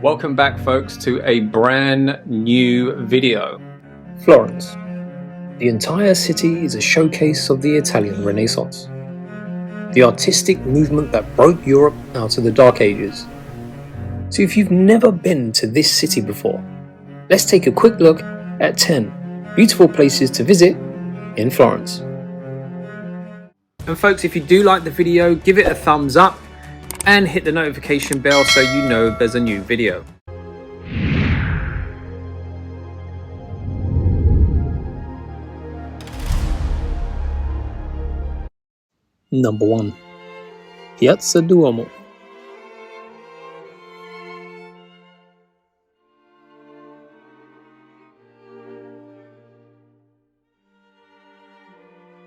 Welcome back, folks, to a brand new video. Florence. The entire city is a showcase of the Italian Renaissance, the artistic movement that broke Europe out of the Dark Ages. So if you've never been to this city before, let's take a quick look at 10 beautiful places to visit in Florence. And folks, if you do like the video, give it a thumbs up and hit the notification bell so you know there's a new video. Number 1. Piazza DUOMO.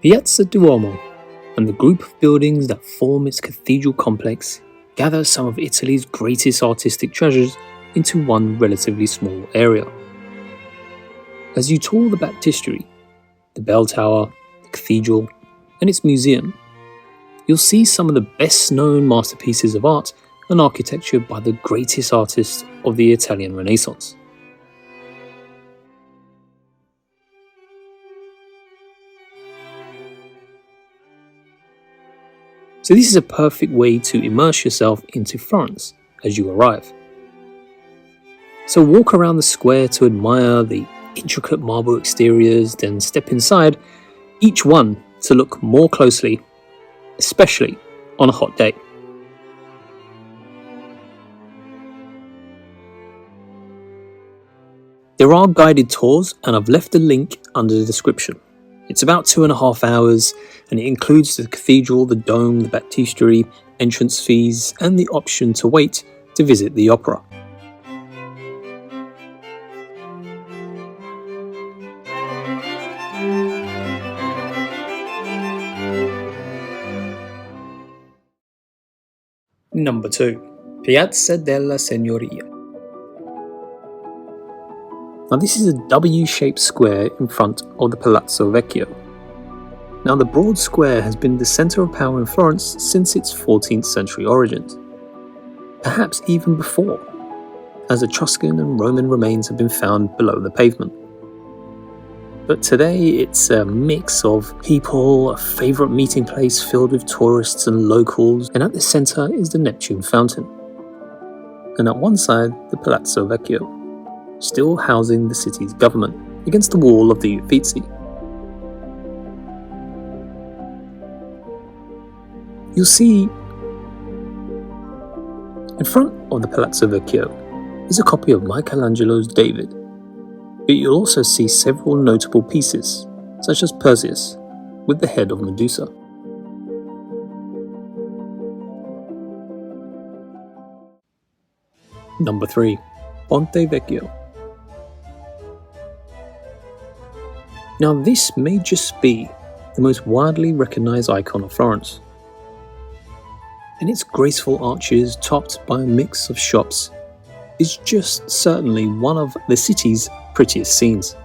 Piazza DUOMO and the group of buildings that form its cathedral complex gather some of Italy's greatest artistic treasures into one relatively small area. As you tour the Baptistery, the bell tower, the cathedral, and its museum, you'll see some of the best known masterpieces of art and architecture by the greatest artists of the Italian Renaissance. So this is a perfect way to immerse yourself into Florence as you arrive. So walk around the square to admire the intricate marble exteriors, then step inside each one to look more closely, especially on a hot day. There are guided tours and I've left a link under the description. It's about 2.5 hours and it includes the cathedral, the dome, the baptistery, entrance fees and the option to wait to visit the opera. Number 2. Piazza della Signoria. Now this is a W-shaped square in front of the Palazzo Vecchio. Now the broad square has been the centre of power in Florence since its 14th century origins, perhaps even before, as Etruscan and Roman remains have been found below the pavement. But today it's a mix of people, a favourite meeting place filled with tourists and locals, and at the centre is the Neptune fountain. And at one side, the Palazzo Vecchio, still housing the city's government, against the wall of the UFFIZI. You'll see in front of the Palazzo Vecchio is a copy of Michelangelo's David, but you'll also see several notable pieces, such as Perseus with the head of Medusa. Number 3. Ponte Vecchio. Now this may just be the most widely recognised icon of Florence, and its graceful arches topped by a mix of shops is just certainly one of the city's prettiest scenes.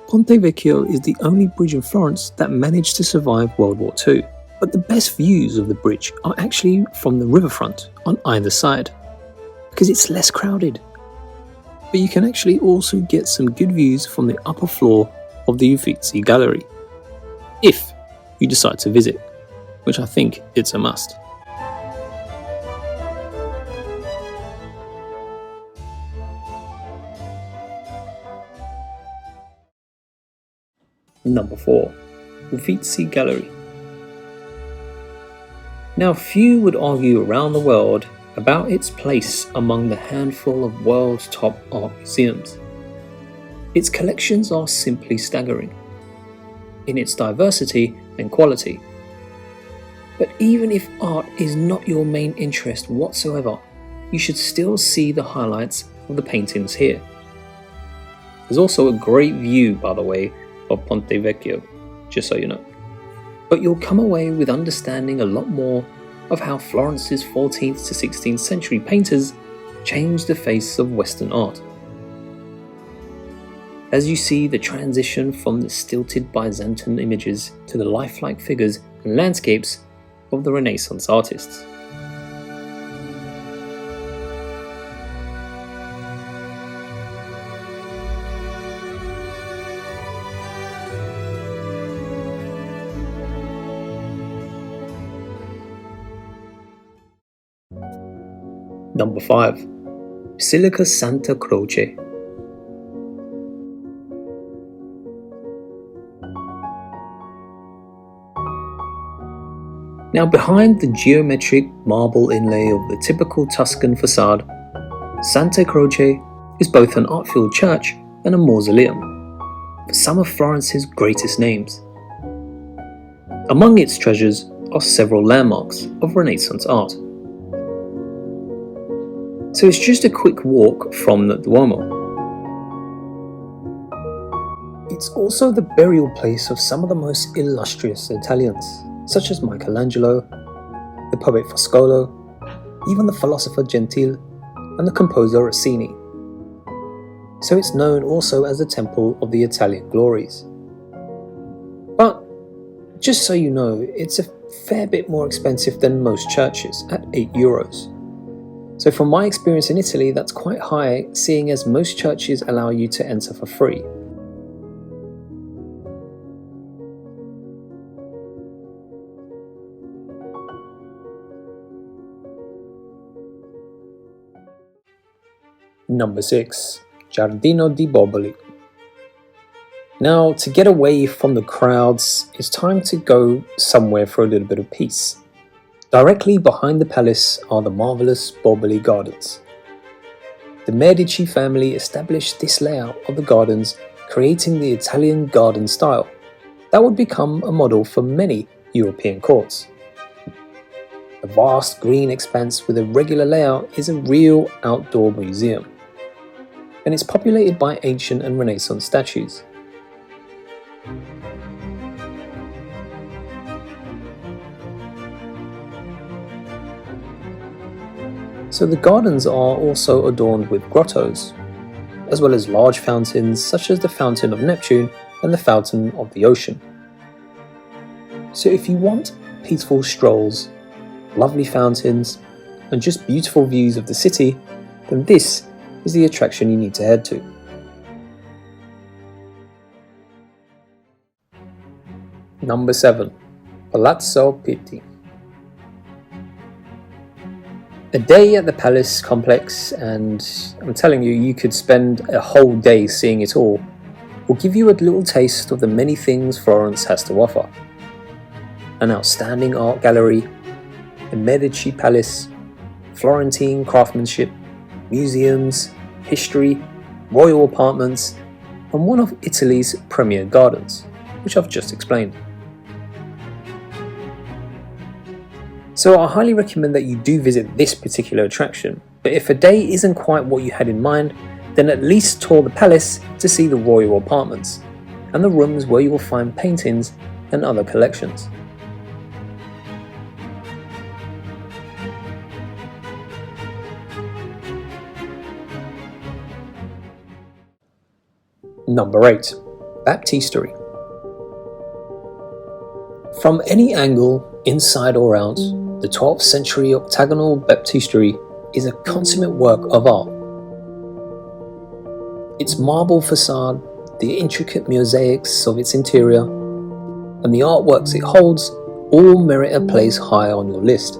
Ponte Vecchio is the only bridge in Florence that managed to survive World War II, but the best views of the bridge are actually from the riverfront on either side, because it's less crowded. But you can actually also get some good views from the upper floor of the Uffizi gallery, if you decide to visit, which I think it's a must. Number 4. Uffizi Gallery. Now few would argue around the world about its place among the handful of world's top art museums. Its collections are simply staggering in its diversity and quality. But even if art is not your main interest whatsoever, you should still see the highlights of the paintings here. There's also a great view, by the way, of Ponte Vecchio, just so you know. But you'll come away with understanding a lot more of how Florence's 14th to 16th century painters changed the face of Western art. As you see the transition from the stilted Byzantine images to the lifelike figures and landscapes of the Renaissance artists. Number 5. Basilica Santa Croce. Now, behind the geometric marble inlay of the typical Tuscan facade, Santa Croce is both an art-filled church and a mausoleum for some of Florence's greatest names. Among its treasures are several landmarks of Renaissance art. So it's just a quick walk from the Duomo. It's also the burial place of some of the most illustrious Italians, such as Michelangelo, the poet Foscolo, even the philosopher Gentile, and the composer Rossini. So it's known also as the Temple of the Italian Glories. But, just so you know, it's a fair bit more expensive than most churches, at €8. So from my experience in Italy, that's quite high, seeing as most churches allow you to enter for free. Number 6. Giardino di Boboli. Now, to get away from the crowds, it's time to go somewhere for a little bit of peace. Directly behind the palace are the marvellous Boboli Gardens. The Medici family established this layout of the gardens, creating the Italian garden style that would become a model for many European courts. The vast green expanse with a regular layout is a real outdoor museum, and it's populated by ancient and Renaissance statues. So the gardens are also adorned with grottos, as well as large fountains such as the Fountain of Neptune and the Fountain of the Ocean. So if you want peaceful strolls, lovely fountains, and just beautiful views of the city, then this is the attraction you need to head to. Number 7. Palazzo Pitti. A day at the palace complex, and I'm telling you, you could spend a whole day seeing it all, will give you a little taste of the many things Florence has to offer. An outstanding art gallery, a Medici palace, Florentine craftsmanship, museums, history, royal apartments, and one of Italy's premier gardens, which I've just explained. So I highly recommend that you do visit this particular attraction, but if a day isn't quite what you had in mind, then at least tour the palace to see the royal apartments, and the rooms where you will find paintings and other collections. Number 8. Baptistery. From any angle, inside or out, the 12th century octagonal baptistery is a consummate work of art. Its marble facade, the intricate mosaics of its interior, and the artworks it holds all merit a place high on your list.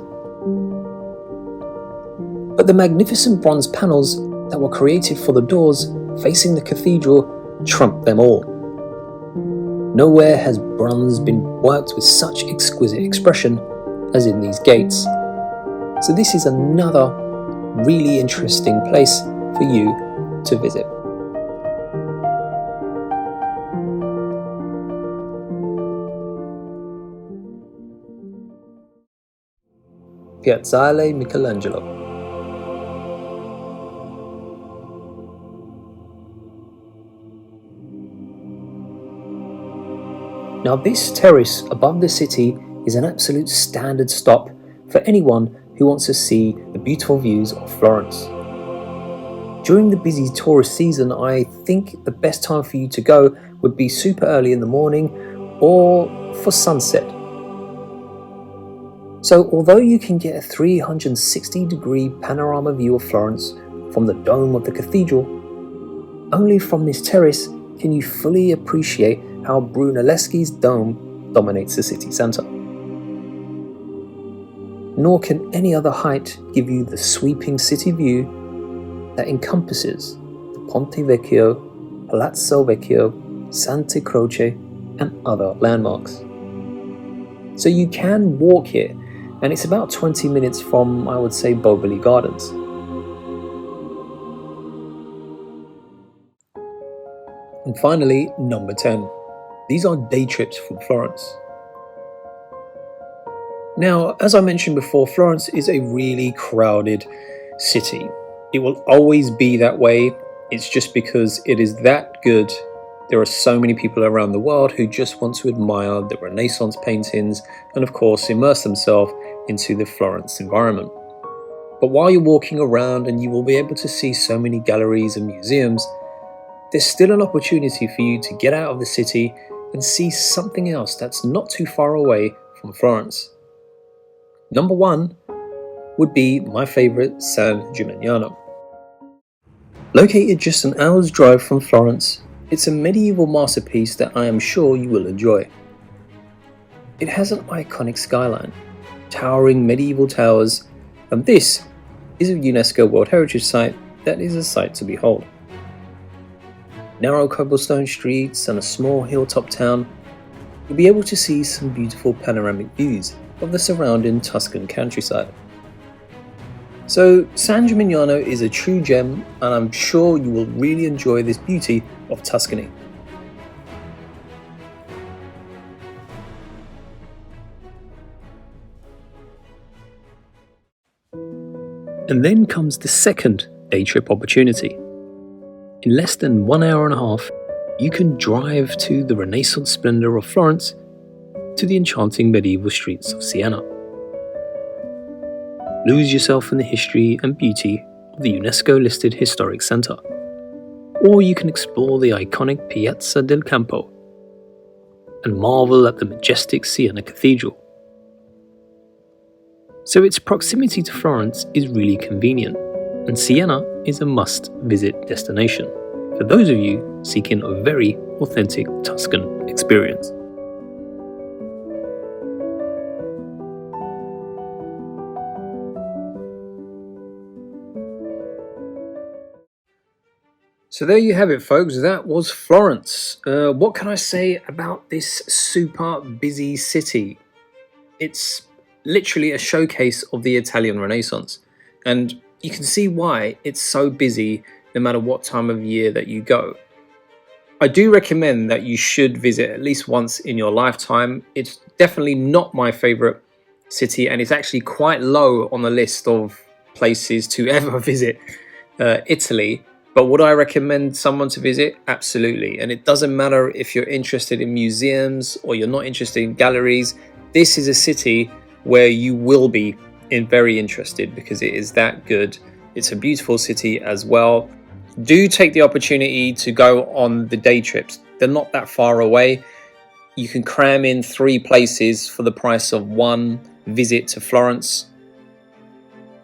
But the magnificent bronze panels that were created for the doors facing the cathedral trump them all. Nowhere has bronze been worked with such exquisite expression as in these gates. So this is another really interesting place for you to visit. Piazzale Michelangelo. Now this terrace above the city is an absolute standard stop for anyone who wants to see the beautiful views of Florence. During the busy tourist season, I think the best time for you to go would be super early in the morning or for sunset. So although you can get a 360-degree panorama view of Florence from the dome of the cathedral, only from this terrace can you fully appreciate how Brunelleschi's dome dominates the city centre. nor can any other height give you the sweeping city view that encompasses the Ponte Vecchio, Palazzo Vecchio, Santa Croce, and other landmarks. So you can walk here, and it's about 20 minutes from, I would say, BOBOLI Gardens. And finally, number 10. These are day trips from Florence. Now, as I mentioned before, Florence is a really crowded city. It will always be that way. It's just because it is that good. There are so many people around the world who just want to admire the Renaissance paintings and, of course, immerse themselves into the Florence environment. But while you're walking around and you will be able to see so many galleries and museums, there's still an opportunity for you to get out of the city and see something else that's not too far away from Florence. Number 1 would be my favorite, San Gimignano. Located just an hour's drive from Florence, it's a medieval masterpiece that I am sure you will enjoy. It has an iconic skyline, towering medieval towers, and this is a UNESCO World Heritage Site that is a sight to behold. Narrow cobblestone streets and a small hilltop town, you'll be able to see some beautiful panoramic views of the surrounding Tuscan countryside. So San Gimignano is a true gem, and I'm sure you will really enjoy this beauty of Tuscany. And then comes the second day trip opportunity. In less than 1 hour and a half, you can drive to the Renaissance splendor of Florence to the enchanting medieval streets of Siena. Lose yourself in the history and beauty of the UNESCO-listed historic centre. Or you can explore the iconic Piazza del Campo and marvel at the majestic Siena Cathedral. So its proximity to Florence is really convenient, and Siena is a must-visit destination for those of you seeking a very authentic Tuscan experience. So there you have it, folks. That was Florence. What can I say about this super busy city? It's literally a showcase of the Italian Renaissance, and you can see why it's so busy no matter what time of year that you go. I do recommend that you should visit at least once in your lifetime. It's definitely not my favorite city, and it's actually quite low on the list of places to ever visit Italy. But would I recommend someone to visit? Absolutely. And it doesn't matter if you're interested in museums or you're not interested in galleries. This is a city where you will be very interested because it is that good. It's a beautiful city as well. Do take the opportunity to go on the day trips. They're not that far away. You can cram in 3 places for the price of 1 visit to Florence.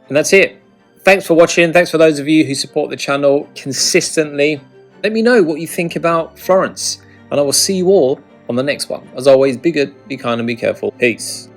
And that's it. Thanks for watching. Thanks for those of you who support the channel consistently. Let me know what you think about Florence, and I will see you all on the next one. As always, be good, be kind, and be careful. Peace.